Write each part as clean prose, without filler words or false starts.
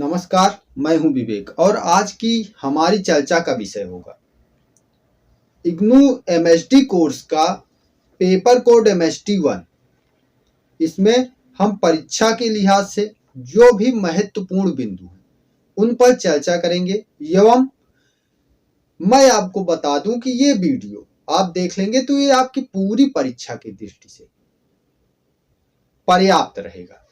नमस्कार, मैं हूं विवेक और आज की हमारी चर्चा का विषय होगा इग्नू एमएसटी कोर्स का पेपर कोड एमएसटी 1। इसमें हम परीक्षा के लिहाज से जो भी महत्वपूर्ण बिंदु हैं उन पर चर्चा करेंगे एवं मैं आपको बता दूं कि ये वीडियो आप देख लेंगे तो ये आपकी पूरी परीक्षा की दृष्टि से पर्याप्त रहेगा।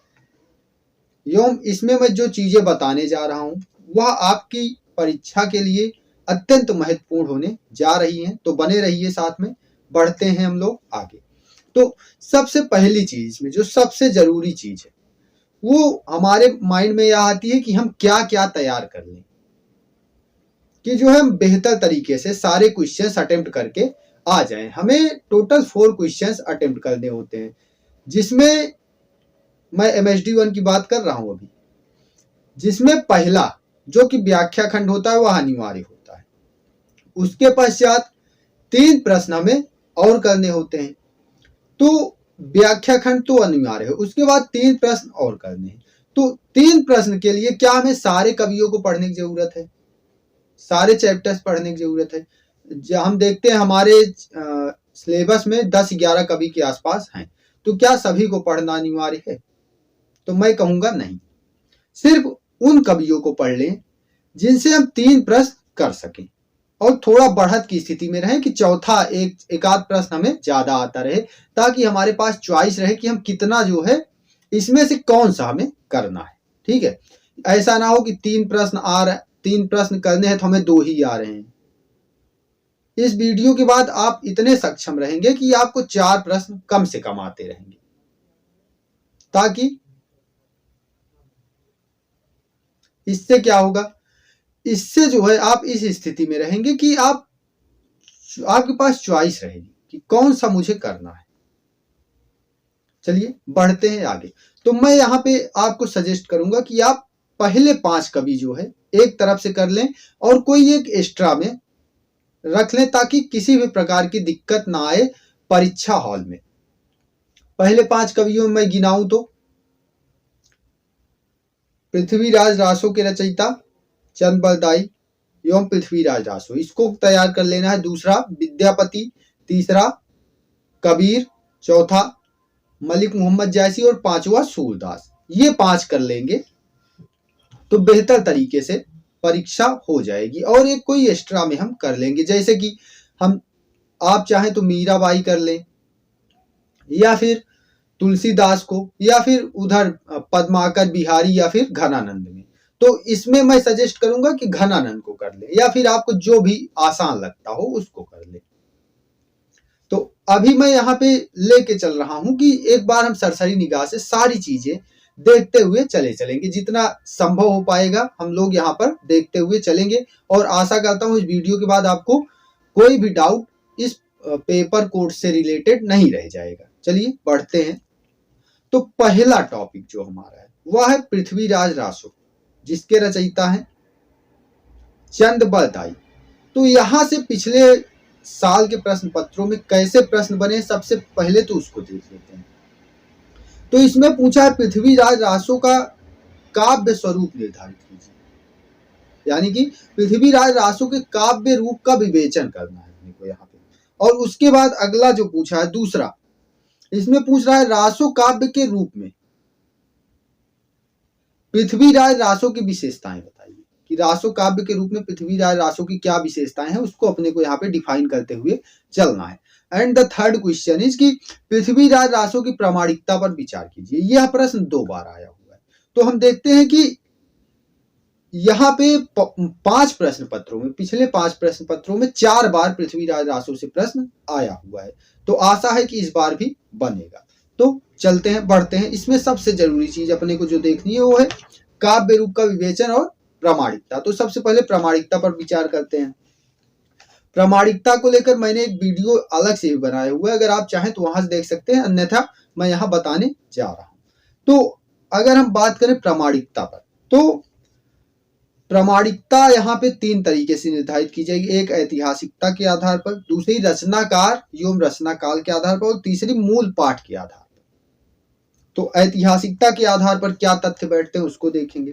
एवं इसमें मैं जो चीजें बताने जा रहा हूं वह आपकी परीक्षा के लिए अत्यंत महत्वपूर्ण होने जा रही हैं, तो बने रहिए साथ में। बढ़ते हैं हम लोग आगे। तो सबसे पहली चीज में जो सबसे जरूरी चीज है वो हमारे माइंड में यह आती है कि हम क्या क्या तैयार कर लें कि जो है बेहतर तरीके से सारे क्वेश्चंस अटेम्प्ट करके आ जाएं। हमें टोटल 4 क्वेश्चंस अटेम्प्ट करने होते हैं, जिसमें मैं MSD 1 की बात कर रहा हूं अभी, जिसमें पहला जो कि व्याख्या खंड होता है वह अनिवार्य होता है। उसके पश्चात 3 प्रश्न हमें और करने होते हैं, तो व्याख्या खंड तो अनिवार्य है। उसके बाद 3 प्रश्न और करने हैं। तो 3 प्रश्न के लिए क्या हमें सारे कवियों को पढ़ने की जरूरत है, सारे चैप्टर्स पढ़ने की जरूरत है? हम देखते हैं हमारे सिलेबस में 10-11 कवि के आसपास हैं, तो क्या सभी को पढ़ना अनिवार्य है? तो मैं कहूंगा नहीं, सिर्फ उन कवियों को पढ़ लें जिनसे हम 3 प्रश्न कर सकें और थोड़ा बढ़त की स्थिति में रहें कि चौथा एक आध प्रश्न हमें ज्यादा आता रहे, ताकि हमारे पास चॉइस रहे कि हम कितना जो है इसमें से कौन सा हमें करना है। ठीक है, ऐसा ना हो कि 3 प्रश्न करने हैं तो हमें 2 ही आ रहे हैं। इस वीडियो के बाद आप इतने सक्षम रहेंगे कि आपको 4 प्रश्न कम से कम आते रहेंगे, ताकि इससे क्या होगा, इससे जो है आप इस स्थिति में रहेंगे कि आपके पास चॉइस रहेगी कि कौन सा मुझे करना है। चलिए बढ़ते हैं आगे। तो मैं यहाँ पे आपको सजेस्ट करूंगा कि आप पहले 5 कवि जो है एक तरफ से कर लें और कोई एक एक्स्ट्रा में रख लें, ताकि किसी भी प्रकार की दिक्कत ना आए परीक्षा हॉल में। पहले 5 कवियों में मैं गिनाऊं तो पृथ्वीराज रासो के रचयिता चंद बलदाई एवं पृथ्वीराज रासो, इसको तैयार कर लेना है। दूसरा विद्यापति, तीसरा कबीर, चौथा मलिक मोहम्मद जैसी और 5वां सूरदास। ये 5 कर लेंगे तो बेहतर तरीके से परीक्षा हो जाएगी। और एक कोई एक्स्ट्रा में हम कर लेंगे, जैसे कि आप चाहें तो मीराबाई कर लें, या फिर तुलसीदास को, या फिर उधर पद्माकर बिहारी, या फिर घनानंद में। तो इसमें मैं सजेस्ट करूंगा कि घनानंद को कर ले, या फिर आपको जो भी आसान लगता हो उसको कर ले। तो अभी मैं यहाँ पे लेके चल रहा हूं कि एक बार हम सरसरी निगाह से सारी चीजें देखते हुए चलेंगे, जितना संभव हो पाएगा हम लोग यहाँ पर देखते हुए चलेंगे। और आशा करता हूँ इस वीडियो के बाद आपको कोई भी डाउट इस पेपर कोड से रिलेटेड नहीं रह जाएगा। चलिए बढ़ते हैं। तो पहला टॉपिक जो हमारा है वह है पृथ्वीराज रासो, जिसके रचयिता हैं चंद बलदाई। तो यहां से पिछले साल के प्रश्न पत्रों में कैसे प्रश्न बने, सबसे पहले तो उसको देख लेते हैं। तो इसमें पूछा है पृथ्वीराज रासो का काव्य स्वरूप निर्धारित कीजिए, यानी कि पृथ्वीराज रासो के काव्य रूप का विवेचन करना है अपने को यहाँ पे। और उसके बाद अगला जो पूछा है दूसरा, इसमें पूछ रहा है रासो काव्य के रूप में पृथ्वीराज रासो की विशेषताएं बताइए, कि रासो काव्य के रूप में पृथ्वीराज रासो की क्या विशेषताएं हैं, उसको अपने को यहाँ पे डिफाइन करते हुए चलना है। And the third question is कि पृथ्वीराज रासो की प्रामाणिकता पर विचार कीजिए। यह प्रश्न 2 बार आया हुआ है। तो हम देखते हैं कि यहाँ पे 5 प्रश्न पत्रों में, पिछले 5 प्रश्न पत्रों में 4 बार पृथ्वीराज रासो से प्रश्न आया हुआ है। तो आशा है कि इस बार भी बनेगा। तो चलते हैं, बढ़ते हैं। इसमें सबसे जरूरी चीज अपने को जो देखनी है वो है काव्य रूप का विवेचन और प्रामाणिकता। तो सबसे पहले प्रामाणिकता पर विचार करते हैं। प्रामाणिकता को लेकर मैंने एक वीडियो अलग से भी बनाया हुआ है, अगर आप चाहें तो वहां से देख सकते हैं, अन्यथा मैं यहाँ बताने जा रहा हूं। तो अगर हम बात करें प्रामाणिकता पर, तो प्रामाणिकता यहाँ पे 3 तरीके से निर्धारित की जाएगी। एक ऐतिहासिकता के आधार पर, दूसरी रचनाकार एवं रचना काल के आधार पर, और तीसरी मूल पाठ के आधार पर। तो ऐतिहासिकता के आधार पर क्या तथ्य बैठते हैं उसको देखेंगे।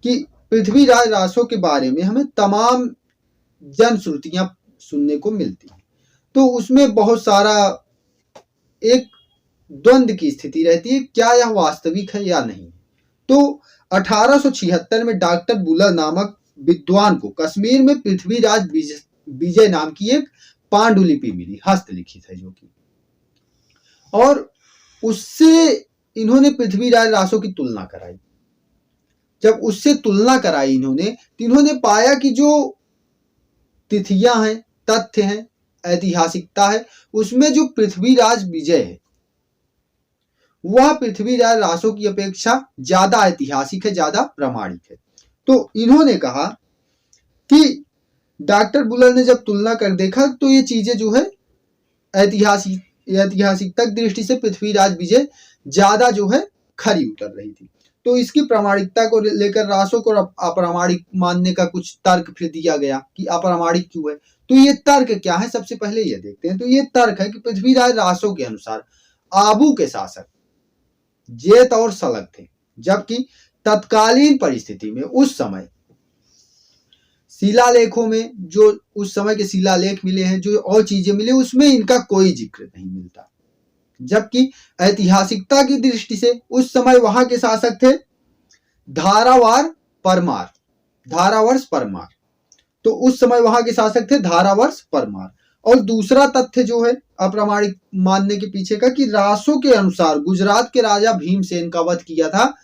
कि पृथ्वीराज रासो के बारे में हमें तमाम जनश्रुतियां सुनने को मिलती हैं। तो उसमें बहुत सारा एक द्वंद की स्थिति रहती है, क्या यह वास्तविक है या नहीं। तो 1876 में डॉक्टर बुलर नामक विद्वान को कश्मीर में पृथ्वीराज विजय नाम की एक पांडुलिपि मिली, हस्तलिखित है जो कि, और उससे इन्होंने पृथ्वीराज रासो की तुलना कराई। जब उससे तुलना कराई इन्होंने, तो इन्होंने पाया कि जो तिथियां हैं, तथ्य हैं, ऐतिहासिकता है, उसमें जो पृथ्वीराज विजय है वह पृथ्वीराज रासो की अपेक्षा ज्यादा ऐतिहासिक है, ज्यादा प्रामाणिक है। तो इन्होंने कहा कि डॉक्टर बुलर ने जब तुलना कर देखा तो ये चीजें जो है ऐतिहासिकता की दृष्टि से पृथ्वीराज विजय ज्यादा जो है खरी उतर रही थी। तो इसकी प्रामाणिकता को लेकर रासो को अप्रामाणिक मानने का कुछ तर्क फिर दिया गया कि अप्रामाणिक क्यों है। तो ये तर्क क्या है, सबसे पहले ये देखते हैं। तो ये तर्क है कि पृथ्वीराज रासो के अनुसार आबू के शासक जेत और सलग थे, जबकि तत्कालीन परिस्थिति में उस समय शिलालेखों में जो उस समय के शिलालेख मिले हैं, जो और चीजें मिले, उसमें इनका कोई जिक्र नहीं मिलता। जबकि ऐतिहासिकता की दृष्टि से उस समय वहां के शासक थे धारावर्ष परमार। तो उस समय वहां के शासक थे धारावर्ष परमार। और दूसरा तथ्य जो है अप्रामाणिक मानने के पीछे का, कि रासो के अनुसार गुजरात के राजा भीमसेन का वध किया था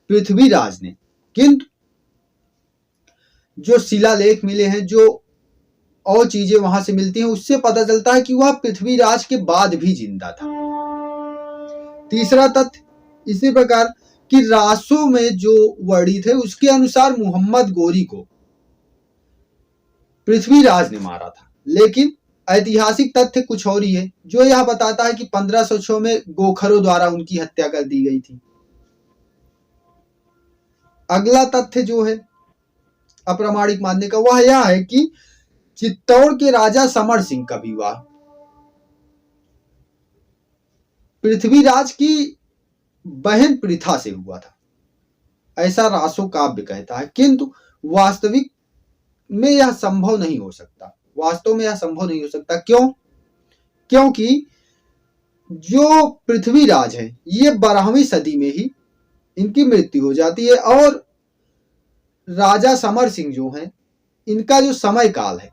पृथ्वीराज ने, किंतु जो शिलालेख मिले हैं, जो और चीजें वहां से मिलती हैं, उससे पता चलता है कि वह पृथ्वीराज के बाद भी जिंदा था। तीसरा तथ्य इसी प्रकार कि रासो में जो वर्णित है उसके अनुसार मोहम्मद गोरी को पृथ्वीराज ने मारा था, लेकिन ऐतिहासिक तथ्य कुछ और ही है, जो यह बताता है कि 1506 में गोखरों द्वारा उनकी हत्या कर दी गई थी। अगला तथ्य जो है अप्रामाणिक मानने का, वह यह है कि चित्तौड़ के राजा समर सिंह का विवाह पृथ्वीराज की बहन पृथा से हुआ था, ऐसा रासो काव्य कहता है। किंतु वास्तविक में यह संभव नहीं हो सकता। वास्तव में यह संभव नहीं हो सकता। क्यों? क्योंकि जो पृथ्वीराज है ये 12वीं सदी में ही इनकी मृत्यु हो जाती है, और राजा समर सिंह जो हैं इनका जो समय काल है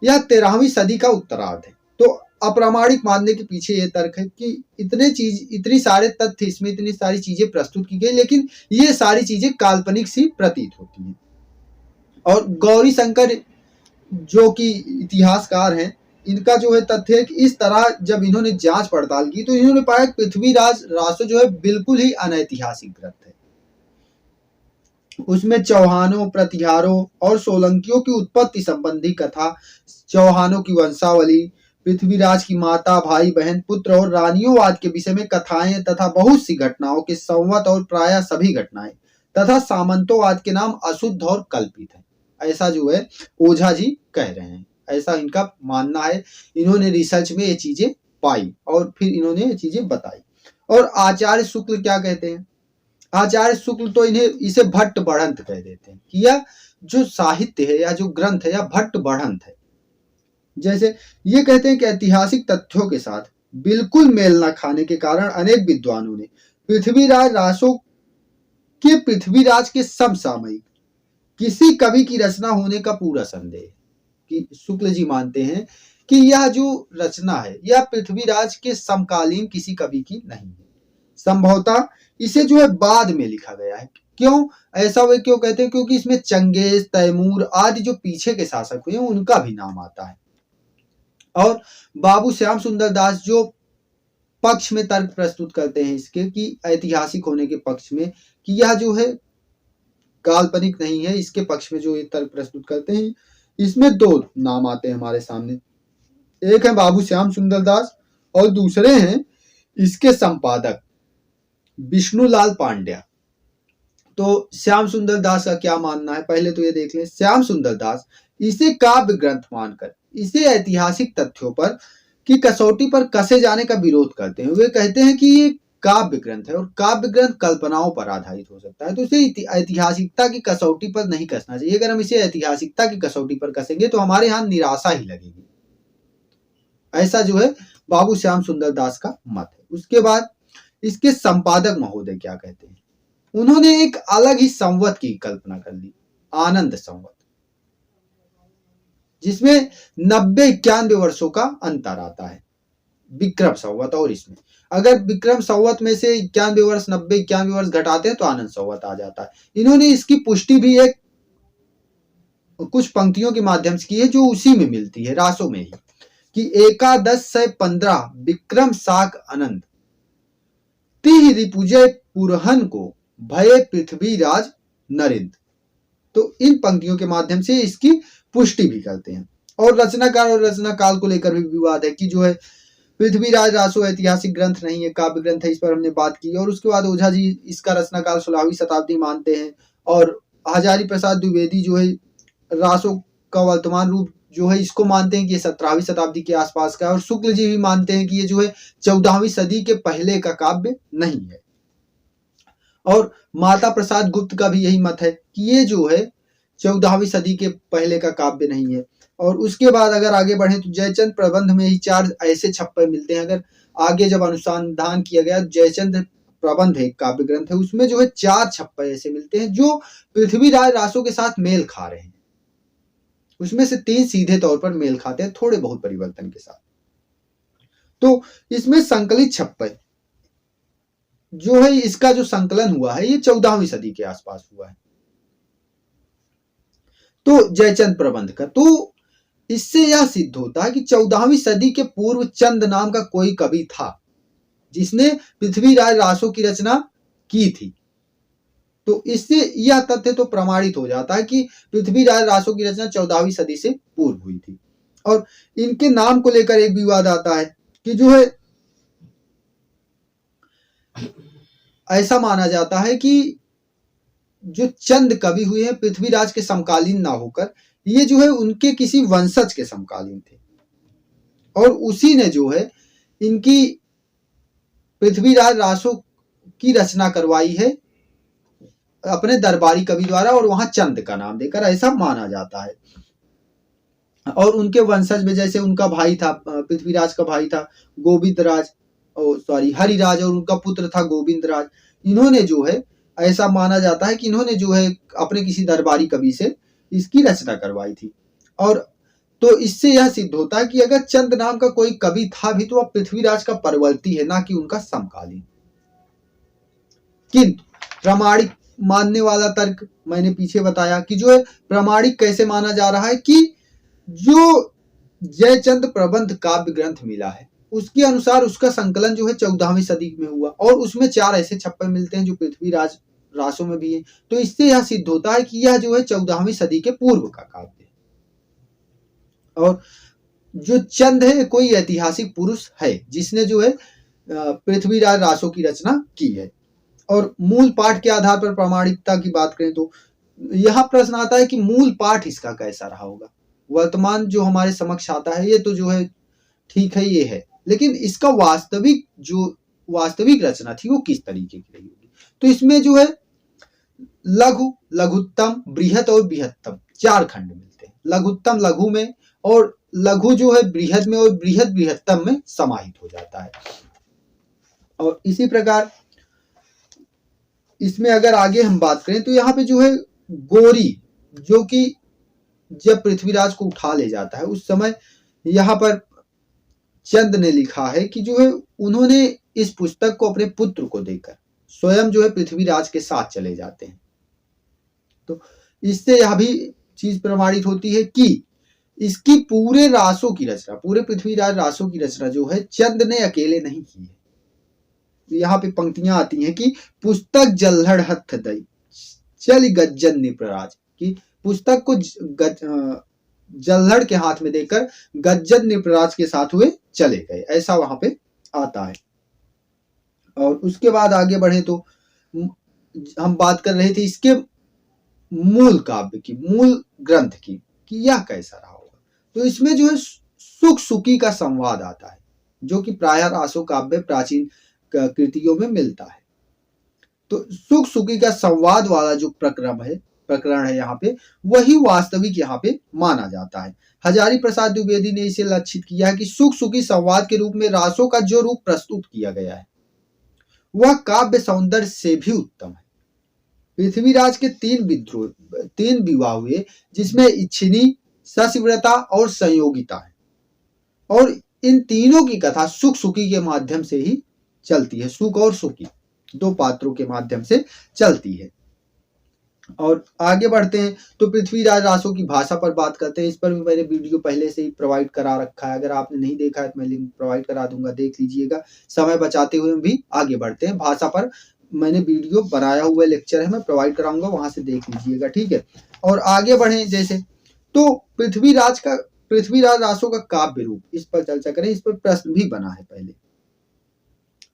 यह 13वीं सदी का उत्तरार्ध है। तो अप्रामाणिक मानने के पीछे यह तर्क है कि इतनी सारे तथ्य, इसमें इतनी सारी चीजें प्रस्तुत की गई, लेकिन ये सारी चीजें काल्पनिक सी प्रतीत होती हैं। और गौरी शंकर जो कि इतिहासकार हैं, इनका जो है तथ्य है कि इस तरह जब इन्होंने जांच पड़ताल की तो इन्होंने पाया कि पृथ्वीराज रासो जो है बिल्कुल ही अनैतिहासिक ग्रंथ है। उसमें चौहानों, प्रतिहारों और सोलंकियों की उत्पत्ति संबंधी कथा, चौहानों की वंशावली, पृथ्वीराज की माता, भाई, बहन, पुत्र और रानियोंवाद के विषय में कथाएं तथा बहुत सी घटनाओं के संवत और प्रायः सभी घटनाएं तथा सामंतोवाद के नाम अशुद्ध और कल्पित है, ऐसा जो है ओझा जी कह रहे हैं। ऐसा इनका मानना है। इन्होंने रिसर्च में ये चीजें पाई और फिर इन्होंने ये चीजें बताई। और आचार्य शुक्ल क्या कहते हैं? आचार्य शुक्ल तो इसे भट्ट बढ़ंत कह देते हैं कि यह जो साहित्य है या जो ग्रंथ है यह भट्ट बढ़ंत है। जैसे ये कहते हैं कि ऐतिहासिक तथ्यों के साथ बिल्कुल मेल न खाने के कारण अनेक विद्वानों ने पृथ्वीराज रासो के पृथ्वीराज के समसामयिक किसी कवि की रचना होने का पूरा संदेह है। कि शुक्ल जी मानते हैं कि यह जो रचना है यह पृथ्वीराज के समकालीन किसी कवि की नहीं है, संभवतः इसे जो है बाद में लिखा गया है। क्यों ऐसा वे क्यों कहते हैं? क्योंकि इसमें चंगेज, तैमूर आदि जो पीछे के शासक हुए उनका भी नाम आता है। और बाबू श्याम सुंदर दास जो पक्ष में तर्क प्रस्तुत करते हैं इसके कि ऐतिहासिक होने के पक्ष में, कि यह जो है काल्पनिक नहीं है, इसके पक्ष में जो ये तर्क प्रस्तुत करते हैं, इसमें दो नाम आते हैं हमारे सामने। एक है बाबू श्याम सुंदर दास और दूसरे हैं इसके संपादक विष्णुलाल पांड्या। तो श्याम सुंदर दास का क्या मानना है पहले तो ये देख लें। श्याम सुंदर दास इसे काव्य ग्रंथ मानकर इसे ऐतिहासिक तथ्यों पर की कसौटी पर कसे जाने का विरोध करते हैं। वे कहते हैं कि ये काव्य ग्रंथ है, और काव्य ग्रंथ कल्पनाओं पर आधारित हो सकता है, तो इसे ऐतिहासिकता की कसौटी पर नहीं कसना चाहिए। अगर हम इसे ऐतिहासिकता की कसौटी पर कसेंगे तो हमारे यहाँ निराशा ही लगेगी। ऐसा जो है बाबू श्याम सुंदर दास का मत है। उसके बाद इसके संपादक महोदय क्या कहते हैं, उन्होंने एक अलग ही संवत की कल्पना कर ली, आनंद संवत, जिसमें 90-91 वर्षों का अंतर आता है विक्रम संवत और इसमें। अगर विक्रम संवत में से 91 वर्ष 90-91 वर्ष घटाते हैं तो आनंद संवत आ जाता है। इन्होंने इसकी पुष्टि भी एक कुछ पंक्तियों के माध्यम से की है, जो उसी में मिलती है, रासों में ही, कि 1115 विक्रम साक अनंत तिह रिपुजय पुरहन को भय पृथ्वीराज नरेंद्र। तो इन पंक्तियों के माध्यम से इसकी पुष्टि भी करते हैं। और रचनाकार और रचना काल को लेकर भी विवाद है कि जो है पृथ्वीराज रासो ऐतिहासिक ग्रंथ नहीं है, काव्य ग्रंथ है, इस पर हमने बात की। और उसके बाद ओझा जी इसका रचना काल 16वीं शताब्दी मानते हैं, और हजारी प्रसाद द्विवेदी जो है रासो का वर्तमान रूप जो है इसको मानते हैं कि ये 17वीं शताब्दी के आसपास का है, और शुक्ल जी भी मानते हैं कि ये जो है 14वीं सदी के पहले का काव्य नहीं है। और माता प्रसाद गुप्त का भी यही मत है कि ये जो है 14वीं सदी के पहले का काव्य नहीं है। और उसके बाद अगर आगे बढ़े तो जयचंद प्रबंध में ही 4 ऐसे छप्पे मिलते हैं। अगर आगे जब अनुसंधान किया गया, जयचंद प्रबंध एक काव्य ग्रंथ है, उसमें जो है 4 छप्पे ऐसे मिलते हैं जो पृथ्वीराज रासो के साथ मेल खा रहे हैं। उसमें से 3 सीधे तौर पर मेल खाते हैं, थोड़े बहुत परिवर्तन के साथ। तो इसमें संकलित छप्पे जो है, इसका जो संकलन हुआ है ये 14वीं सदी के आसपास हुआ है, तो जयचंद प्रबंध का। तो इससे यह सिद्ध होता है कि 14वीं सदी के पूर्व चंद नाम का कोई कवि था जिसने पृथ्वीराज रासो की रचना की थी। तो इससे यह तथ्य तो प्रमाणित हो जाता है कि पृथ्वीराज रासो की रचना 14वीं सदी से पूर्व हुई थी। और इनके नाम को लेकर एक विवाद आता है कि जो है ऐसा माना जाता है कि जो चंद कवि हुए हैं पृथ्वीराज के समकालीन ना होकर, ये जो है उनके किसी वंशज के समकालीन थे, और उसी ने जो है इनकी पृथ्वीराज रासो की रचना करवाई है अपने दरबारी कवि द्वारा, और वहां चंद का नाम देकर, ऐसा माना जाता है। और उनके वंशज में जैसे उनका भाई था, पृथ्वीराज का भाई था गोविंदराज, हरिराज, और उनका पुत्र था गोविंदराज। इन्होंने जो है, ऐसा माना जाता है कि इन्होंने जो है अपने किसी दरबारी कवि से इसकी रचना करवाई थी। और तो इससे यह सिद्ध होता है कि अगर चंद नाम का कोई कवि था भी तो वह पृथ्वीराज का परवर्ती है, ना कि उनका समकालीन। किंतु प्रामाणिक मानने वाला तर्क मैंने पीछे बताया कि जो है प्रामाणिक कैसे माना जा रहा है कि जो जयचंद प्रबंध काव्य ग्रंथ मिला है उसके अनुसार उसका संकलन जो है 14वीं सदी में हुआ, और उसमें 4 ऐसे छप्पे मिलते हैं जो पृथ्वीराज रासो में भी है। तो इससे यह सिद्ध होता है कि यह जो है 14वीं सदी के पूर्व का काव्य है, और जो चंद है कोई ऐतिहासिक पुरुष है जिसने जो है पृथ्वीराज रासो की रचना की है। और मूल पाठ के आधार पर प्रामाणिकता की बात करें तो यह प्रश्न आता है कि मूल पाठ इसका कैसा रहा होगा। वर्तमान जो हमारे समक्ष आता है ये तो जो है ठीक है, ये है, लेकिन इसका वास्तविक रचना थी वो किस तरीके की रही होगी। तो इसमें जो है लघु, लघुत्तम, बृहत और बृहत्तम 4 खंड मिलते हैं। लघुत्तम लघु में, और लघु जो है बृहद में, और बृहद बृहत्तम में समाहित हो जाता है। और इसी प्रकार इसमें अगर आगे हम बात करें तो यहाँ पे जो है गोरी, जो कि जब पृथ्वीराज को उठा ले जाता है उस समय यहाँ पर चंद ने लिखा है कि जो है उन्होंने इस पुस्तक को अपने पुत्र को देकर स्वयं जो है पृथ्वीराज के साथ चले जाते हैं। तो इससे यह भी चीज प्रमाणित होती है कि इसकी पूरे रासों की रचना, पूरे पृथ्वीराज रासों की रचना जो है चंद ने अकेले नहीं की है। यहाँ पे पंक्तियां आती हैं कि पुस्तक जल्हड़ हथ दई चल गज्जन निप्रराज, की पुस्तक को जल्हड़ के हाथ में देकर गज्जन निप्रराज के साथ हुए चले गए, ऐसा वहां पे आता है। और उसके बाद आगे बढ़े तो हम बात कर रहे थे इसके मूल काव्य की, मूल ग्रंथ की, कि यह कैसा रहा होगा। तो इसमें जो है सुख सुखी का संवाद आता है, जो कि प्रायः रासो काव्य प्राचीन कृतियों में मिलता है। तो सुख सुखी का संवाद वाला जो प्रकरण है यहाँ पे, वही वास्तविक यहाँ पे माना जाता है। हजारी प्रसाद द्विवेदी ने इसे लक्षित किया है कि सुख सुखी संवाद के रूप में रासों का जो रूप प्रस्तुत किया गया है वह काव्य सौंदर्य से भी उत्तम है। पृथ्वीराज के 3 विवाह हुए, जिसमें इच्छिनी, शशिव्रता और संयोगिता है, और इन तीनों की कथा सुख सुखी के माध्यम से ही चलती है। सुख और सुखी 2 पात्रों के माध्यम से चलती है। और आगे बढ़ते हैं तो पृथ्वीराज रासों की भाषा पर बात करते हैं। इस पर भी मैंने वीडियो पहले से ही प्रोवाइड करा रखा है, अगर आपने नहीं देखा है तो मैं लिंक प्रोवाइड करा दूंगा, देख लीजिएगा। समय बचाते हुए भी आगे बढ़ते हैं। भाषा पर मैंने वीडियो बनाया हुआ लेक्चर है, मैं प्रोवाइड कराऊंगा, वहां से देख लीजिएगा, ठीक है। और आगे बढ़े जैसे, तो पृथ्वीराज रासों का काव्य रूप, इस पर चर्चा करें। इस पर प्रश्न भी बना है पहले।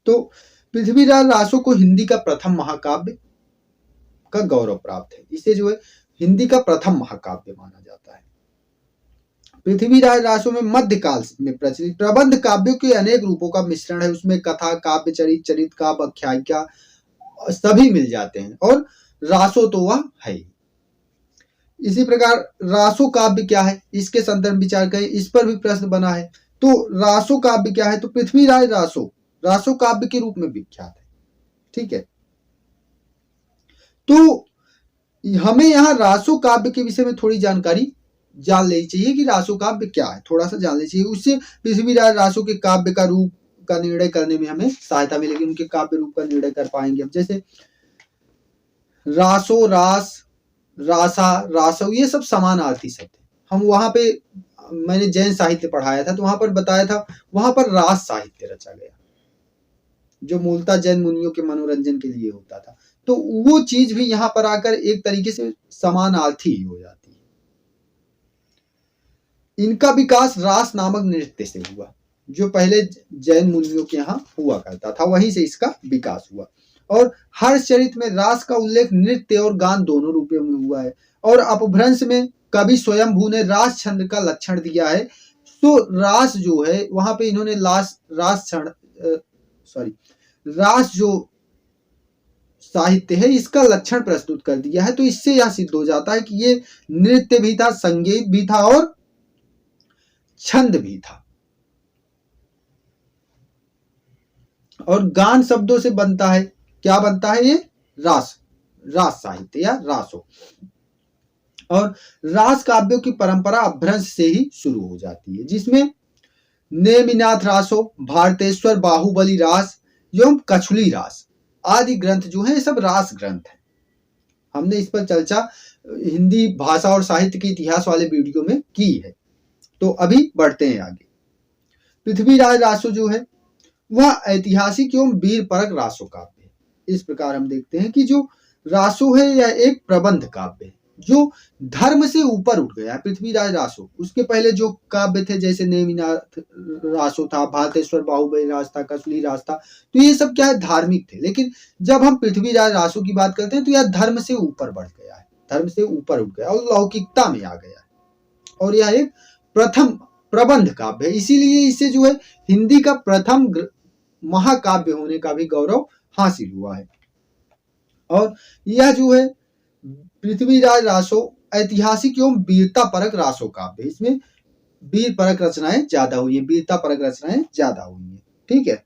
तो पृथ्वीराज रासों को हिंदी का प्रथम महाकाव्य का गौरव प्राप्त है। इसे जो है हिंदी का प्रथम महाकाव्य माना जाता है। पृथ्वीराज रासों में मध्यकाल में प्रचलित प्रबंध काव्यों के अनेक रूपों का मिश्रण है। उसमें कथा, काव्य, चरित काव्य, आख्यायिका सभी मिल जाते हैं, और रासो तो वह है। इसी प्रकार रासो काव्य क्या है, इसके संदर्भ विचार करें। इस पर भी प्रश्न बना है। तो रासो काव्य क्या है, तो पृथ्वीराज रासो काव्य के रूप में विख्यात है, ठीक है। तो हमें यहाँ रासो काव्य के विषय में थोड़ी जानकारी जान लेनी चाहिए कि रासो काव्य क्या है, थोड़ा सा जान लेनी चाहिए। उससे पृथ्वीराज रासो के काव्य का रूप का निर्णय करने में हमें सहायता मिलेगी, उनके काव्य रूप का निर्णय कर पाएंगे हम। जैसे रासो, रास, रासा, रासव, ये सब समानार्थी शब्द है। हम वहां पे, मैंने जैन साहित्य पढ़ाया था तो वहां पर बताया था, वहां पर रास साहित्य रचा गया जो मूलतः जैन मुनियों के मनोरंजन के लिए होता था। तो वो चीज भी यहाँ पर आकर एक तरीके से समानार्थी ही हो जाती है। इनका विकास रास नामक नृत्य से हुआ, जो पहले जैन मुनियों के यहाँ हुआ करता था, वहीं से इसका विकास हुआ। और हर्षचरित में रास का उल्लेख नृत्य और गान दोनों रूपों में हुआ है। और अपभ्रंश में कवि स्वयंभू ने रास छंद का लक्षण दिया है। तो रास जो है वहां पे इन्होंने रास जो साहित्य है इसका लक्षण प्रस्तुत कर दिया है। तो इससे यह सिद्ध हो जाता है कि ये नृत्य भी था, संगीत भी था और छंद भी था। और गान शब्दों से बनता है, क्या बनता है, ये रास साहित्य या रासो। और रास काव्यों की परंपरा अपभ्रंश से ही शुरू हो जाती है, जिसमें नेमिनाथ रासो, भारतेश्वर बाहुबली रास एवं कछुली रास आदि ग्रंथ जो है, सब रास ग्रंथ है। हमने इस पर चर्चा हिंदी भाषा और साहित्य के इतिहास वाले वीडियो में की है। तो अभी बढ़ते हैं आगे। पृथ्वीराज रासो जो है वह ऐतिहासिक एवं वीर परक रासो काव्य है। इस प्रकार हम देखते हैं कि जो रासो है यह एक प्रबंध काव्य है जो धर्म से ऊपर उठ गया है। पृथ्वीराज रासो, उसके पहले जो काव्य थे जैसे नेमिनाथ रासो था, भारतेश्वर बाहुबली रास था, कछुली रास था, तो ये सब क्या है, धार्मिक थे। लेकिन जब हम पृथ्वीराज रासो की बात करते हैं तो यह धर्म से ऊपर बढ़ गया है, धर्म से ऊपर उठ गया और लौकिकता में आ गया है। और यह एक प्रथम प्रबंध काव्य है, इसीलिए इसे जो है हिंदी का प्रथम महाकाव्य होने का भी गौरव हासिल हुआ है। और यह जो है पृथ्वीराज रासो ऐतिहासिक एवं वीरता परक रासो काव्य, इसमें वीर परक रचनाएं ज्यादा हुई है, वीरता परक रचनाएं ज्यादा हुई है, ठीक है।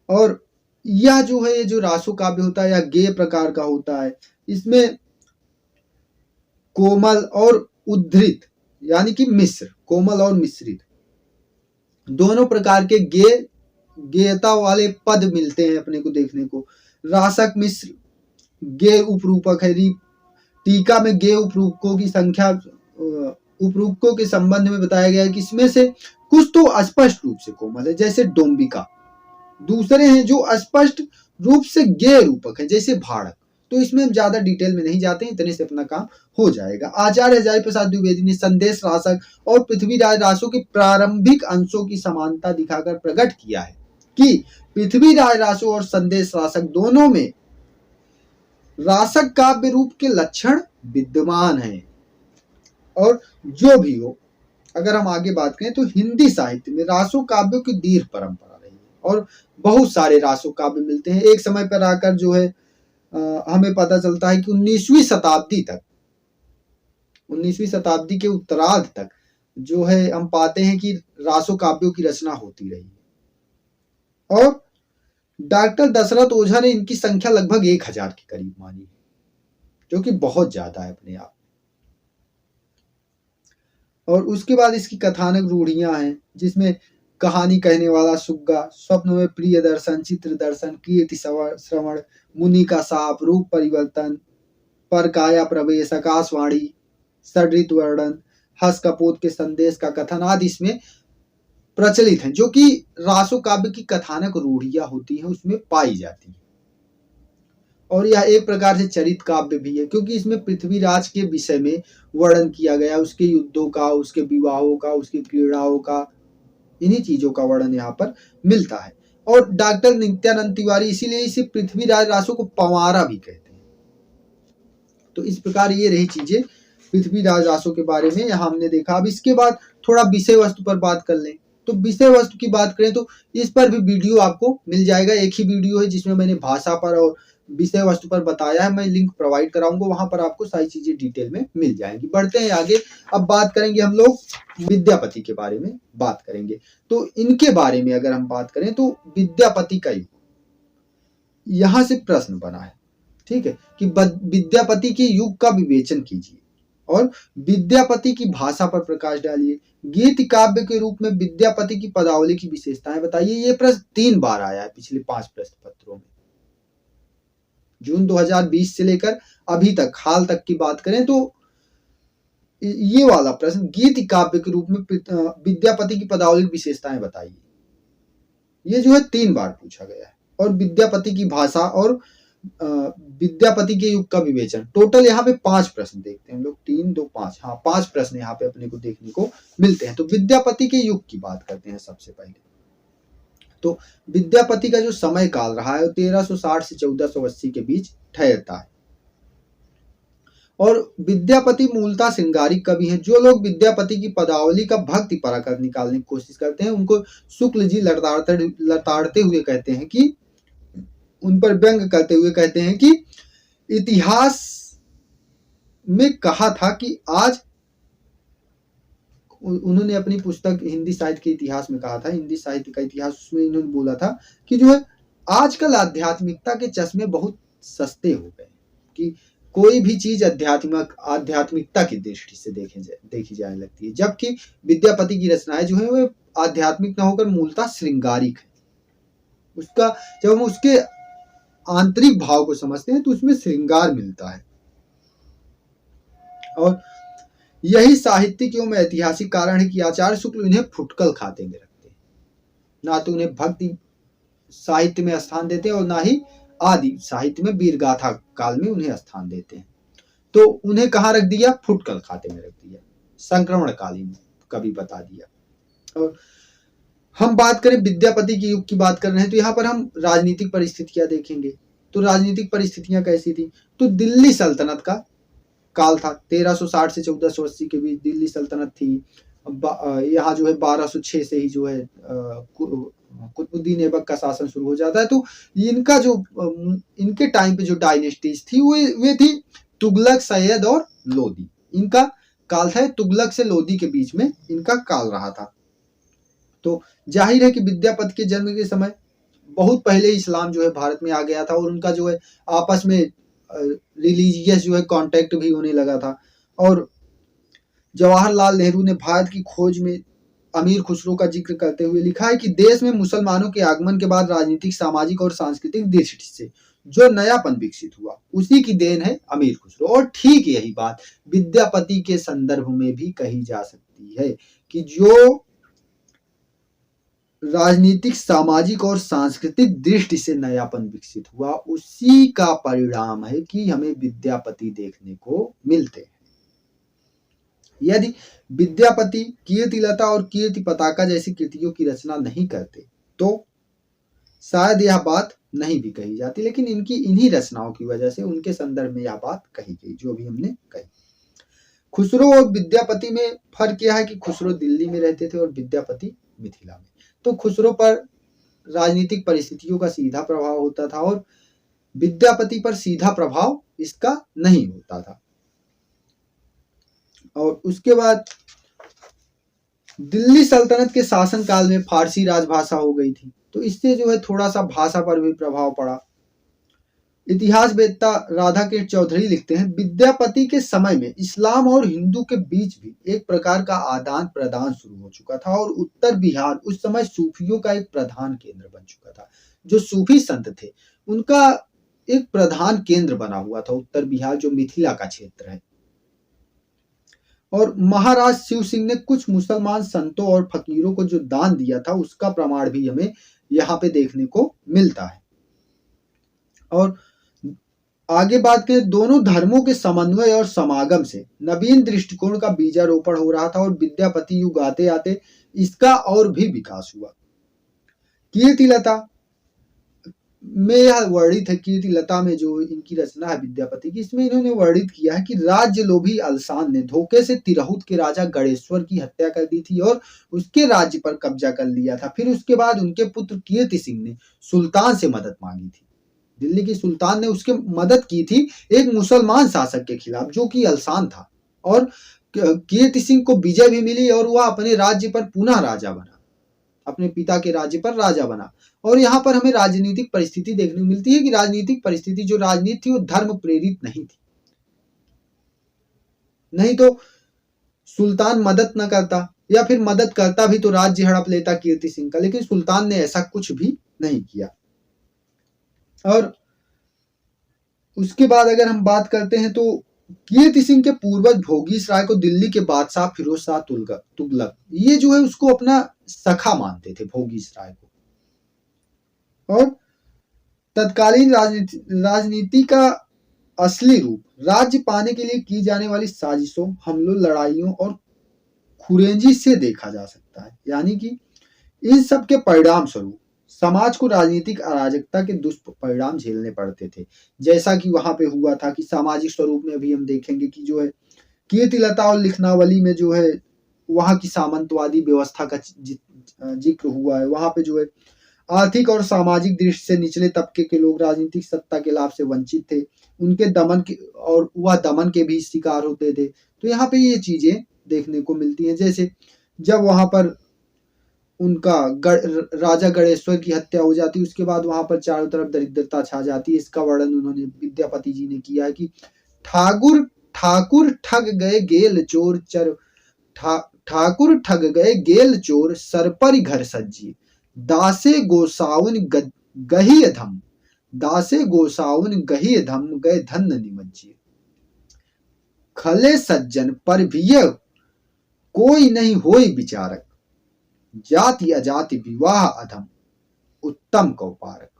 और यह जो है, ये जो रासो काव्य होता है यह गेय प्रकार का होता है। इसमें कोमल और उद्धृत यानी कि मिश्र, कोमल और मिश्रित दोनों प्रकार के गेयता वाले पद मिलते हैं अपने को देखने को। रासक मिश्र गेय उपरूपक है। टीका में गेय उपरूपकों की संख्या उपरूपकों के संबंध में बताया गया है कि इसमें से कुछ तो स्पष्ट रूप से कोमल है जैसे डोम्बिका, दूसरे हैं जो स्पष्ट रूप से गेय रूपक है जैसे भारत। तो इसमें हम ज्यादा डिटेल में नहीं जाते हैं, इतने से अपना काम हो जाएगा। आचार्य हजारी प्रसाद द्विवेदी ने संदेश रासक और पृथ्वीराज रासो के प्रारंभिक अंशों की समानता दिखाकर प्रकट किया है कि पृथ्वीराज रासो और संदेश रासक दोनों में रासक काव्य रूप के लक्षण विद्यमान हैं। और जो भी हो, अगर हम आगे बात करें तो हिंदी साहित्य में रासो काव्यों की दीर्घ परंपरा रही है। और बहुत सारे रासो काव्य मिलते हैं। एक समय पर आकर जो है हमें पता चलता है कि 19वीं शताब्दी के उत्तरार्ध तक जो है हम पाते हैं कि रासो काव्यों की रचना होती रही और डॉक्टर दशरथ ओझा ने इनकी संख्या लगभग 1000 के करीब मानी, जो कि बहुत ज्यादा है अपने आप। और उसके बाद इसकी कथानक रूढ़ियां हैं, जिसमें कहानी कहने वाला सुग्गा, स्वप्न में प्रिय दर्शन, चित्र दर्शन, कीर्ति श्रवण, मुनि का साप, रूप परिवर्तन, पर काया प्रवेश, आकाशवाणी, सदृत वर्णन, हस कपोत के संदेश का कथन आदि इसमें प्रचलित हैं, जो कि रासो काव्य की कथानक रूढ़ियां होती हैं उसमें पाई जाती है। और यह एक प्रकार से चरित काव्य भी है, क्योंकि इसमें पृथ्वीराज के विषय में वर्णन किया गया, उसके युद्धों का, उसके विवाहों का, उसकी क्रीड़ाओं का, इन्हीं चीजों का वर्णन यहाँ पर मिलता है। और डॉक्टर नित्यानंद तिवारी इसीलिए इसे पृथ्वीराज रासो को पंवारा भी कहते हैं। तो इस प्रकार ये रही चीजें पृथ्वीराज रासो के बारे में, यहाँ हमने देखा। अब इसके बाद थोड़ा विषय वस्तु पर बात कर लें। तो विषय वस्तु की बात करें तो इस पर भी वीडियो आपको मिल जाएगा, एक ही वीडियो है जिसमें मैंने भाषा पर और विषय वस्तु पर बताया है। मैं लिंक प्रोवाइड कराऊंगा, वहां पर आपको सारी चीजें डिटेल में मिल जाएंगी। बढ़ते हैं आगे। अब बात करेंगे हम लोग विद्यापति के बारे में बात करेंगे। तो इनके बारे में अगर हम बात करें तो विद्यापति का युग, यहां से प्रश्न बना है, ठीक है, कि विद्यापति के युग का विवेचन कीजिए और विद्यापति की भाषा पर प्रकाश डालिए। गीत काव्य के रूप में विद्यापति की पदावली की विशेषताएं बताइए। ये प्रश्न 3 बार आया है पिछले 5 प्रश्न पत्रों में। जून 2020 से लेकर अभी तक, हाल तक की बात करें तो ये वाला प्रश्न, गीत काव्य के रूप में विद्यापति की पदावली की विशेषताएं बताइए, ये जो है 3 बार पूछा गया है। और विद्यापति की भाषा और विद्यापति के युग का विवेचन, टोटल यहाँ पे 5 प्रश्न देखते हैं हम लोग, 3 2 5, हाँ 5 प्रश्न यहाँ पे अपने को देखने को मिलते हैं। तो विद्यापति के युग की बात करते हैं सबसे पहले। तो विद्यापति का जो समय काल रहा है वो 1360 से 1480 के बीच ठहरता है। और विद्यापति मूलतः श्रृंगारिक कवि हैं। जो लोग विद्यापति की पदावली का भक्ति पराकर निकालने की कोशिश करते हैं, उनको शुक्ल जी लताड़ते हुए कहते हैं कि, उन पर व्यंग करते हुए कहते हैं कि इतिहास में कहा था कि आज, उन्होंने अपनी पुस्तक हिंदी साहित्य के इतिहास में कहा था, हिंदी साहित्य का इतिहास, उसमें इन्होंने बोला था कि जो है आजकल आध्यात्मिकता के चश्मे बहुत सस्ते हो गए, कि कोई भी चीज आध्यात्मिकता की दृष्टि से देखी जाने लगती है, जबकि विद्यापति की रचनाएं जो है वो आध्यात्मिक न होकर मूलतः श्रृंगारिक है। उसका जब हम उसके आंतरिक भाव को समझते हैं तो उसमें श्रृंगार मिलता है। और यही साहित्यिक एवं ऐतिहासिक कारण है कि आचार्य शुक्ल इन्हें फुटकल खाते में रखते हैं, ना तो उन्हें भक्ति साहित्य में स्थान देते हैं और ना ही आदि साहित्य में वीरगाथा काल में उन्हें स्थान देते हैं। तो उन्हें कहाँ रख दिया? फुटकल खाते में रख दिया, संक्रमणकालीन कवि बता दिया। और हम बात करें विद्यापति के युग की बात कर रहे हैं तो यहाँ पर हम राजनीतिक परिस्थितियां देखेंगे। तो राजनीतिक परिस्थितियां कैसी थी? तो दिल्ली सल्तनत का काल था, 1360 से 1480 के बीच दिल्ली सल्तनत थी। यहाँ जो है 1206 से ही जो है कुतुबुद्दीन ऐबक का शासन शुरू हो जाता है। तो इनका जो इनके टाइम पे जो डायनेस्टीज थी वे थी तुगलक, सैयद और लोदी। इनका काल था, तुगलक से लोदी के बीच में इनका काल रहा था। तो जाहिर है कि विद्यापति के जन्म के समय बहुत पहले इस्लाम जो है भारत में आ गया था और उनका जो है आपस में रिलीजियस जो है कांटेक्ट भी होने लगा था। और जवाहरलाल नेहरू ने भारत की खोज में अमीर खुसरो का जिक्र करते हुए लिखा है कि देश में मुसलमानों के आगमन के बाद राजनीतिक, सामाजिक और सांस्कृतिक दृष्टि से जो नयापन विकसित हुआ उसी की देन है अमीर खुसरो। और ठीक यही बात विद्यापति के संदर्भ में भी कही जा सकती है कि जो राजनीतिक, सामाजिक और सांस्कृतिक दृष्टि से नयापन विकसित हुआ उसी का परिणाम है कि हमें विद्यापति देखने को मिलते हैं। यदि विद्यापति कीर्तिलता और कीर्ति पताका जैसी कृतियों की रचना नहीं करते तो शायद यह बात नहीं भी कही जाती, लेकिन इनकी इन्हीं रचनाओं की वजह से उनके संदर्भ में यह बात कही गई जो भी हमने कही। खुसरो और विद्यापति में फर्क यह है कि खुसरो दिल्ली में रहते थे और विद्यापति मिथिला में। तो खुसरो पर राजनीतिक परिस्थितियों का सीधा प्रभाव होता था और विद्यापति पर सीधा प्रभाव इसका नहीं होता था। और उसके बाद दिल्ली सल्तनत के शासन काल में फारसी राजभाषा हो गई थी, तो इससे जो है थोड़ा सा भाषा पर भी प्रभाव पड़ा। इतिहास वेत्ता राधाकृष्ण चौधरी लिखते हैं, विद्यापति के समय में इस्लाम और हिंदू के बीच भी एक प्रकार का आदान प्रदान शुरू हो चुका था और उत्तर बिहार उस समय सूफियों का एक प्रधान केंद्र बन चुका था। जो सूफी संत थे उनका एक प्रधान केंद्र बना हुआ था उत्तर बिहार, जो मिथिला का क्षेत्र है। और महाराज शिव सिंह ने कुछ मुसलमान संतों और फकीरों को जो दान दिया था उसका प्रमाण भी हमें यहाँ पे देखने को मिलता है। और आगे बात करें, दोनों धर्मों के समन्वय और समागम से नवीन दृष्टिकोण का बीजारोपण हो रहा था और विद्यापति युग आते आते इसका और भी विकास हुआ। कीर्तिलता में यह वर्णित है, कीर्तिलता में जो इनकी रचना है विद्यापति की, इसमें इन्होंने वर्णित किया है कि राज्य लोभी अलसान ने धोखे से तिरहुत के राजा गणेश्वर की हत्या कर दी थी और उसके राज्य पर कब्जा कर लिया था। फिर उसके बाद उनके पुत्र कीर्ति सिंह ने सुल्तान से मदद मांगी थी। दिल्ली की सुल्तान ने उसके मदद की थी एक मुसलमान शासक के खिलाफ जो कि अलसान था, और कीर्ति सिंह को विजय भी मिली और वह अपने राज्य पर पुनः राजा बना, अपने पिता के राज्य पर राजा बना। और यहाँ पर हमें राजनीतिक परिस्थिति देखने को मिलती है कि राजनीतिक परिस्थिति, जो राजनीति थी वो धर्म प्रेरित नहीं थी। नहीं तो सुल्तान मदद न करता, या फिर मदद करता भी तो राज्य हड़प लेता कीर्ति सिंह का, लेकिन सुल्तान ने ऐसा कुछ भी नहीं किया। और उसके बाद अगर हम बात करते हैं तो कीर्ति सिंह के पूर्वज भोगीस राय को दिल्ली के बादशाह फिरोज शाह तुगलक, ये जो है उसको अपना सखा मानते थे, भोगीस राय को। और तत्कालीन राजनीति का असली रूप राज्य पाने के लिए की जाने वाली साजिशों, हमलों, लड़ाइयों और खुरेजी से देखा जा सकता है। यानी कि इन सब के परिणाम स्वरूप समाज को राजनीतिक अराजकता के दुष्परिणाम झेलने पड़ते थे, जैसा कि वहां पे हुआ था कि सामाजिक स्वरूप में अभी हम देखेंगे कि जो है कीर्तिलता और लिखनावली में जो है वहां की सामंतवादी व्यवस्था का जिक्र हुआ है। वहां पे जो है आर्थिक और सामाजिक दृष्टि से निचले तबके के लोग राजनीतिक सत्ता के लाभ से वंचित थे, उनके दमन के और वह दमन के भी शिकार होते थे। तो यहाँ पे ये चीजें देखने को मिलती हैं। जैसे जब वहां पर उनका राजा गणेश्वर की हत्या हो जाती, उसके बाद वहां पर चारों तरफ दरिद्रता छा जाती है। इसका वर्णन उन्होंने विद्यापति जी ने किया है कि ठाकुर ठग गए गेल चोर चर ठाकुर ठग गए गेल चोर सरपरि घर सज्जी, दासे गोसाउन गही धम, दासे गोसाउन गही धम गए धन निमज्जिए, खले सज्जन पर भी कोई नहीं होई विचारक, जाति अजाति विवाह अधम उत्तम कौपारक।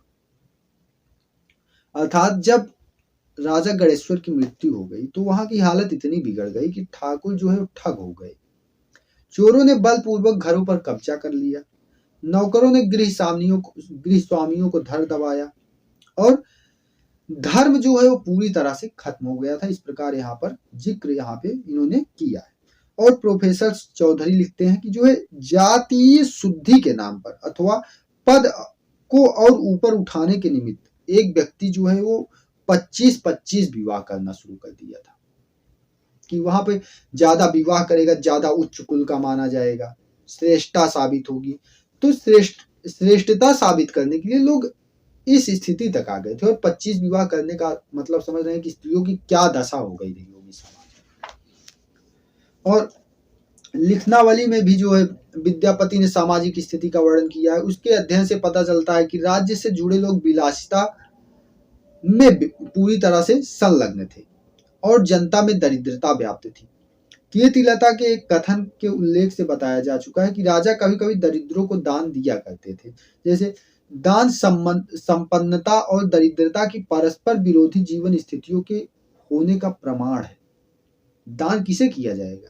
अर्थात जब राजा गणेश्वर की मृत्यु हो गई तो वहां की हालत इतनी बिगड़ गई कि ठाकुर जो है ठग हो गए। चोरों ने बलपूर्वक घरों पर कब्जा कर लिया, नौकरों ने गृह स्वामियों को धर दबाया और धर्म जो है वो पूरी तरह से खत्म हो गया था। इस प्रकार यहाँ पर जिक्र यहाँ पे इन्होंने किया है। और प्रोफेसर चौधरी लिखते हैं कि जो है जातीय शुद्धि के नाम पर अथवा पद को और ऊपर उठाने के निमित्त एक व्यक्ति जो है वो 25-25 विवाह करना शुरू कर दिया था कि वहां पे ज्यादा विवाह करेगा ज्यादा उच्च कुल का माना जाएगा, श्रेष्ठता साबित होगी। तो श्रेष्ठता साबित करने के लिए लोग इस स्थिति तक आ गए थे। और 25 विवाह करने का मतलब समझ रहे हैं कि स्त्रियों की क्या दशा हो गई थी होगी समाज में। और लिखनावली में भी जो है विद्यापति ने सामाजिक स्थिति का वर्णन किया है। उसके अध्ययन से पता चलता है कि राज्य से जुड़े लोग विलासिता में पूरी तरह से संलग्न थे और जनता में दरिद्रता व्याप्त थी। कीर्तिलता के एक कथन के उल्लेख से बताया जा चुका है कि राजा कभी कभी दरिद्रों को दान दिया करते थे। जैसे दान संपन्नता और दरिद्रता की परस्पर विरोधी जीवन स्थितियों के होने का प्रमाण है। दान किसे किया जाएगा?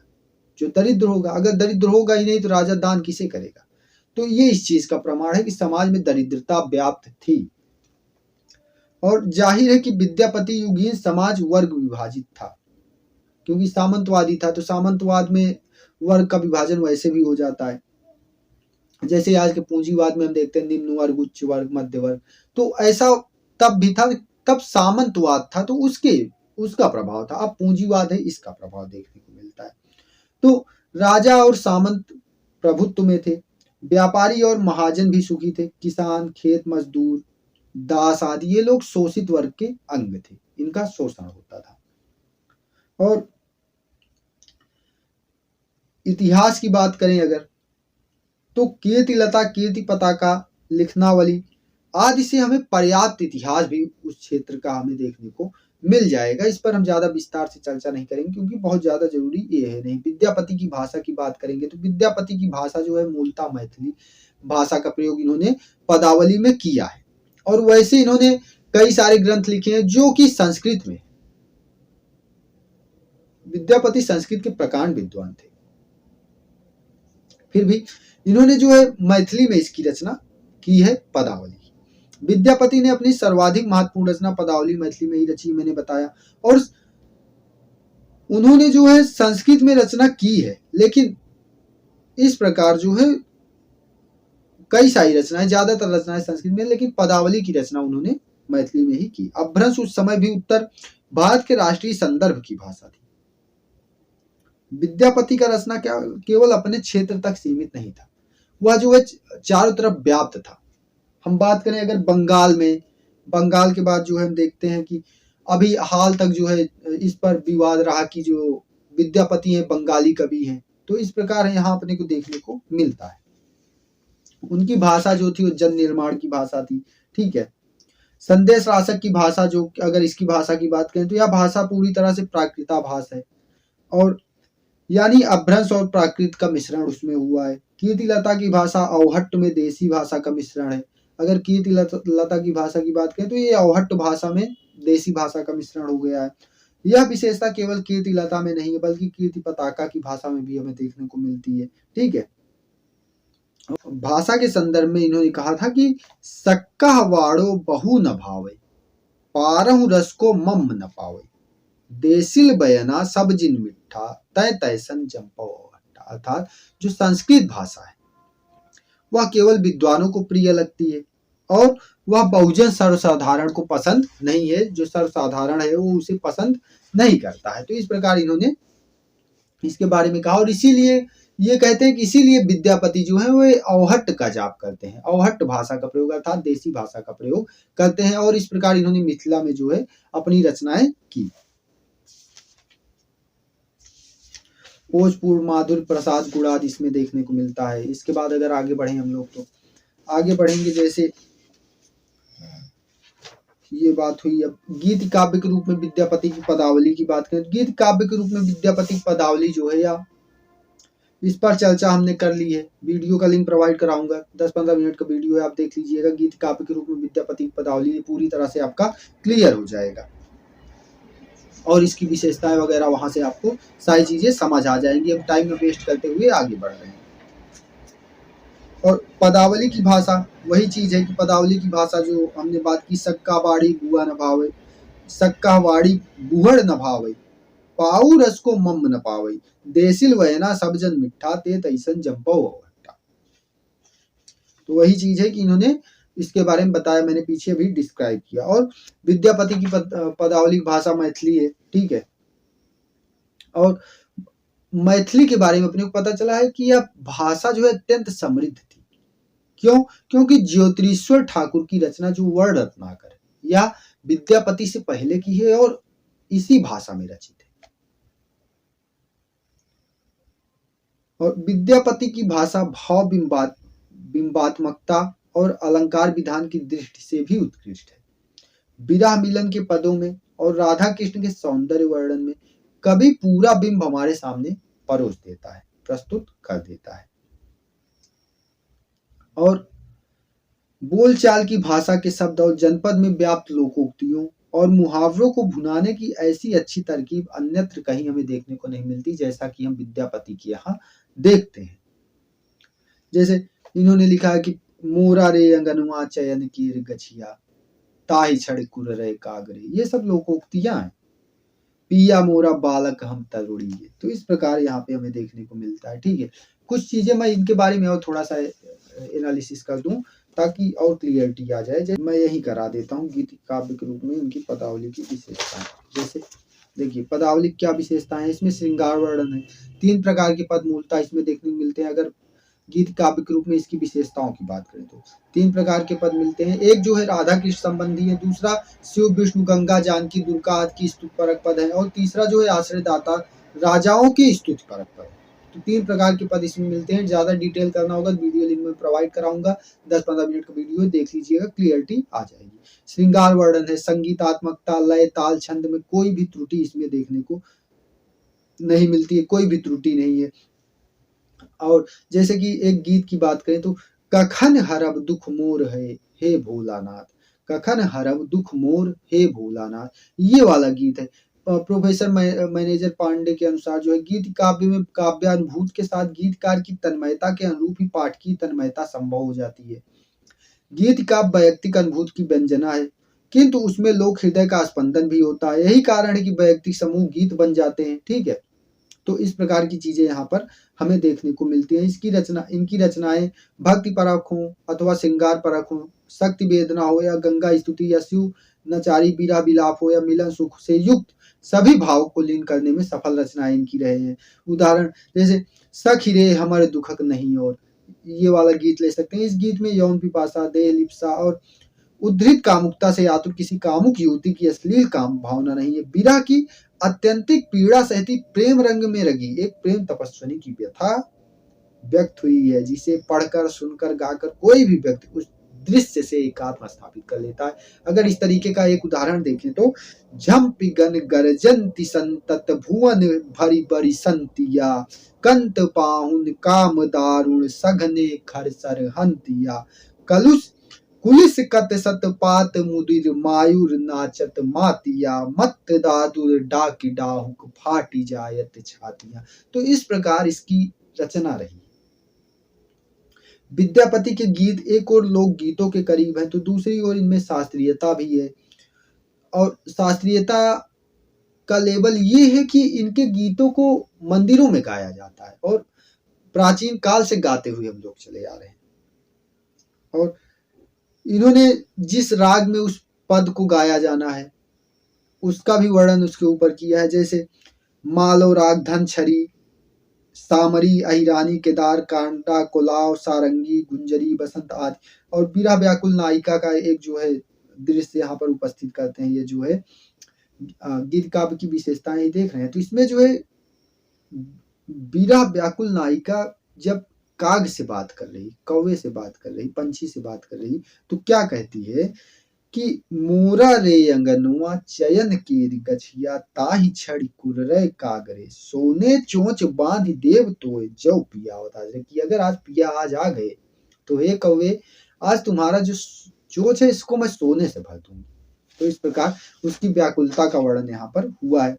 जो दरिद्र होगा। अगर दरिद्र होगा ही नहीं तो राजा दान किसे करेगा? तो ये इस चीज का प्रमाण है कि समाज में दरिद्रता व्याप्त थी। और जाहिर है कि विद्यापति युगीन समाज वर्ग विभाजित था, क्योंकि सामंतवादी था तो सामंतवाद में वर्ग का विभाजन वैसे भी हो जाता है। जैसे आज के पूंजीवाद में हम देखते हैं निम्न वर्ग, उच्च वर्ग, मध्य वर्ग, तो ऐसा तब भी था, तब सामंतवाद था तो उसका प्रभाव था। अब पूंजीवाद है, इसका प्रभाव देखने को मिलता है। तो राजा और सामंत प्रभुत्व में थे, व्यापारी और महाजन भी सुखी थे, किसान, खेत मजदूर, दास आदि ये लोग शोषित वर्ग के अंग थे, इनका शोषण होता था। और इतिहास की बात करें अगर, तो कीर्तिलता, कीर्ति पताका, लिखनावली आदि से हमें पर्याप्त इतिहास भी उस क्षेत्र का हमें देखने को मिल जाएगा। इस पर हम ज्यादा विस्तार से चर्चा नहीं करेंगे क्योंकि बहुत ज्यादा जरूरी ये है नहीं। विद्यापति की भाषा की बात करेंगे तो विद्यापति की भाषा जो है मूलतः मैथिली भाषा का प्रयोग इन्होंने पदावली में किया है, और वैसे इन्होंने कई सारे ग्रंथ लिखे हैं जो कि संस्कृत में। विद्यापति संस्कृत के प्रकांड विद्वान थे, फिर भी इन्होंने जो है मैथिली में इसकी रचना की है पदावली। विद्यापति ने अपनी सर्वाधिक महत्वपूर्ण रचना पदावली मैथिली में ही रची, मैंने बताया। और उन्होंने जो है संस्कृत में रचना की है, लेकिन इस प्रकार जो है कई सारी रचनाएं, ज्यादातर रचनाएं संस्कृत में, लेकिन पदावली की रचना उन्होंने मैथिली में ही की। अपभ्रंश उस समय भी उत्तर भारत के राष्ट्रीय संदर्भ की भाषा थी। विद्यापति का रचना क्या केवल अपने क्षेत्र तक सीमित नहीं था, वह जो है चारों तरफ व्याप्त था। हम बात करें अगर बंगाल में, बंगाल के बाद जो है हम देखते हैं कि अभी हाल तक जो है इस पर विवाद रहा कि जो विद्यापति हैं बंगाली कवि हैं, तो इस प्रकार यहाँ अपने को देखने को मिलता है। उनकी भाषा जो थी वो जन निर्माण की भाषा थी, ठीक है। संदेश राशक की भाषा, जो अगर इसकी भाषा की बात करें तो यह भाषा पूरी तरह से प्राकृताभास है, और यानी अपभ्रंश और प्राकृत का मिश्रण उसमें हुआ है। कीर्तिलता की भाषा अवहट्ट में देसी भाषा का मिश्रण है। अगर कीर्तिलता की भाषा की बात करें तो ये अवहट्ट भाषा में देसी भाषा का मिश्रण हो गया है। यह विशेषता केवल कीर्तिलता में नहीं है बल्कि कीर्ति पताका की भाषा में भी हमें देखने को मिलती है, ठीक है। भाषा के संदर्भ में इन्होंने कहा था कि सक्का वाड़ो बहु न भावे, पारहु रस को मम न पावे, देसिल बयना सब जिन मिठा, तय तैसन जंपो। अर्थात जो संस्कृत भाषा है वह केवल विद्वानों को प्रिय लगती है, और वह बहुजन सर्वसाधारण को पसंद नहीं है। जो सर्वसाधारण है वो उसे पसंद नहीं करता है। तो इस प्रकार इन्होंने इसके बारे में कहा, और इसीलिए ये कहते हैं कि इसीलिए विद्यापति जो है वो अवहट्ट का जाप करते हैं, अवहट्ट भाषा का प्रयोग अर्थात देसी भाषा का प्रयोग करते हैं, और इस प्रकार इन्होंने मिथिला में जो है अपनी रचनाएं की। भोजपुर माधुर्य प्रसाद गुणादि इसमें देखने को मिलता है। इसके बाद अगर आगे बढ़े हम लोग तो आगे बढ़ेंगे, जैसे ये बात हुई। अब गीत काव्य के रूप में विद्यापति की पदावली की बात करें, गीत काव्य के रूप में विद्यापति की पदावली जो है, या इस पर चर्चा हमने कर ली है। वीडियो का लिंक प्रोवाइड कराऊंगा, 10-15 मिनट का वीडियो है, आप देख लीजिएगा। गीत काव्य के रूप में विद्यापति की पदावली पूरी तरह से आपका क्लियर हो जाएगा, और इसकी विशेषताएं वगैरह वहां से आपको सारी चीजें समझ आ जाएंगी। अब टाइम में वेस्ट करते हुए आगे बढ़ रहे हैं। और पदावली की भाषा वही चीज है कि पदावली की भाषा जो हमने बात की, सक्का वाड़ी बुआ न भावे, सक्का वाड़ी बुहड़ न भावे, पाऊ रस को मम न पावे, देसिल वयना सब जन मिठा, ते तैसन जंपो अवहट्टा। तो वही चीज है कि इन्होंने इसके बारे में बताया, मैंने पीछे भी डिस्क्राइब किया। और विद्यापति की पदावली भाषा मैथिली है, ठीक है। और मैथिली के बारे में अपने को पता चला है कि यह भाषा जो है अत्यंत समृद्ध थी। क्यों? क्योंकि ज्योतिरीश्वर ठाकुर की रचना जो वर्ण रत्नाकर, यह विद्यापति से पहले की है और इसी भाषा में रचित है। और विद्यापति की भाषा भाव बिंबात्मकता और अलंकार विधान की दृष्टि से भी उत्कृष्ट है। विरह मिलन के पदों में और राधा कृष्ण के सौंदर्य वर्णन में कभी पूरा बिंब हमारे सामने परोस देता है, प्रस्तुत कर देता है। और बोलचाल की भाषा के शब्द और जनपद में व्याप्त लोकोक्तियों और मुहावरों को भुनाने की ऐसी अच्छी तरकीब अन्यत्र कहीं हमें देखने को नहीं मिलती, जैसा कि हम विद्यापति के यहाँ देखते हैं। जैसे इन्होंने लिखा है कि मोरा रे अंगनुआ चयन कीर गछिया, ताहि छड़ कुर रे कागरे, ये सब लोकोक्तियां हैं। पिया मोरा बालक हम तरुणीये, तो इस प्रकार यहाँ पे हमें देखने को मिलता है, ठीक है। कुछ चीजें मैं इनके बारे में और थोड़ा सा एनालिसिस कर दूं ताकि और क्लियरिटी आ जाए। मैं यही करा देता हूँ गीत काव्य के रूप में इनकी पदावली की विशेषताएं। जैसे देखिए पदावली क्या विशेषताएं हैं, इसमें श्रृंगार वर्णन है। 3 प्रकार के पद मूलतः इसमें देखने को मिलते हैं। अगर गीत काव्य के रूप में इसकी विशेषताओं की बात करें तो 3 प्रकार के पद मिलते हैं। एक जो है राधा कृष्ण संबंधी है, दूसरा शिव विष्णु गंगा जानकी दुर्गा आदि की स्तुति परक पद है, और तीसरा जो है आश्रयदाता राजाओं की स्तुति परक पद। तो 3 प्रकार के पद इसमें मिलते हैं। ज्यादा डिटेल करना होगा वीडियो लिंक में प्रोवाइड कराऊंगा, 10-15 मिनट का वीडियो देख लीजिएगा, क्लियरिटी आ जाएगी। श्रृंगार वर्णन है, संगीतात्मकता, लय, ताल, छंद में कोई भी त्रुटि इसमें देखने को नहीं मिलती है, कोई भी त्रुटि नहीं है। और जैसे कि एक गीत की बात करें तो कखन हरब दुख मोर है हे भोलानाथ, कखन हरब दुख मोर हे भोलानाथ, ये वाला गीत है। प्रोफेसर मैनेजर पांडे के अनुसार जो है गीत काव्य में काव्यानुभूत के साथ गीतकार की तन्मयता के अनुरूप ही पाठ की तन्मयता संभव हो जाती है। गीत काव्य वैयक्तिक अनुभूत की व्यंजना है, किंतु उसमें लोक हृदय का स्पंदन भी होता है। यही कारण है कि वैयक्तिक समूह गीत बन जाते हैं। ठीक है, तो इस प्रकार की चीजें यहाँ पर हमें देखने को मिलती हैं। इनकी रचनाएं भक्ति परक हो अथवा श्रृंगार परक हो, शक्ति वेदना हो या गंगा स्तुति या शिव नचारी बीरा विलाप हो या मिलन सुख से युक्त सभी भाव को लीन करने में सफल रचनाएं इनकी रहे हैं। उदाहरण जैसे सखी रे हमारे दुखक नहीं, और ये वाला गीत ले सकते हैं। इस गीत में यौन पिपासा, देह लिप्सा और उद्धृत कामुकता से आतुर किसी कामुक युवती की अश्लील काम भावना नहीं है। विरह की अत्यंतिक पीड़ा सहती प्रेम रंग में रंगी एक प्रेम तपस्विनी की व्यथा व्यक्त हुई है, जिसे पढ़कर, सुनकर, गाकर कोई भी व्यक्ति उस दृश्य से एकात्म स्थापित कर लेता है। अगर इस तरीके का एक उदाहरण देखें तो झम्पि गन गर्जंती संतत भुवन भरी बरी संतिया, कंत पाहुन काम दारुण सघने खरसर हंतिया, कलुष कुलिस कत सत पात मुदिर मायूर नाचत मातिया, मत दादुर डाक डाहुक फाटी जायत छातिया। तो इस प्रकार इसकी रचना रही। विद्यापति के गीत एक और लोक गीतों के करीब है, तो दूसरी ओर इनमें शास्त्रीयता भी है। और शास्त्रीयता का लेवल ये है कि इनके गीतों को मंदिरों में गाया जाता है और प्राचीन काल से गाते हुए हम लोग चले आ रहे हैं। और इन्होंने जिस राग में उस पद को गाया जाना है उसका भी वर्णन उसके ऊपर किया है। जैसे मालो राग धन छरी, सामरी, अहिरानी, केदार, कांटा, कोलाव, सारंगी, गुंजरी, बसंत आदि। और बीरा व्याकुल नायिका का एक जो है दृश्य यहाँ पर उपस्थित करते हैं। ये जो है गीत काव्य की विशेषताएं देख रहे हैं। तो इसमें जो है बीरा व्याकुल नायिका जब काग से बात कर रही, कौवे से बात कर रही, पंछी से बात कर रही, तो क्या कहती है कि मोरा रे अंगनुआ चयन केर गछिया, ताहि छड़ी कुररे कागरे, सोने चोंच बांध देव तोय जो पिया होता है कि अगर आज पिया आज आ गए तो हे कौवे, आज तुम्हारा जो चोंच है इसको मैं सोने से भर दूंगी। तो इस प्रकार उसकी व्याकुलता का वर्णन यहाँ पर हुआ है।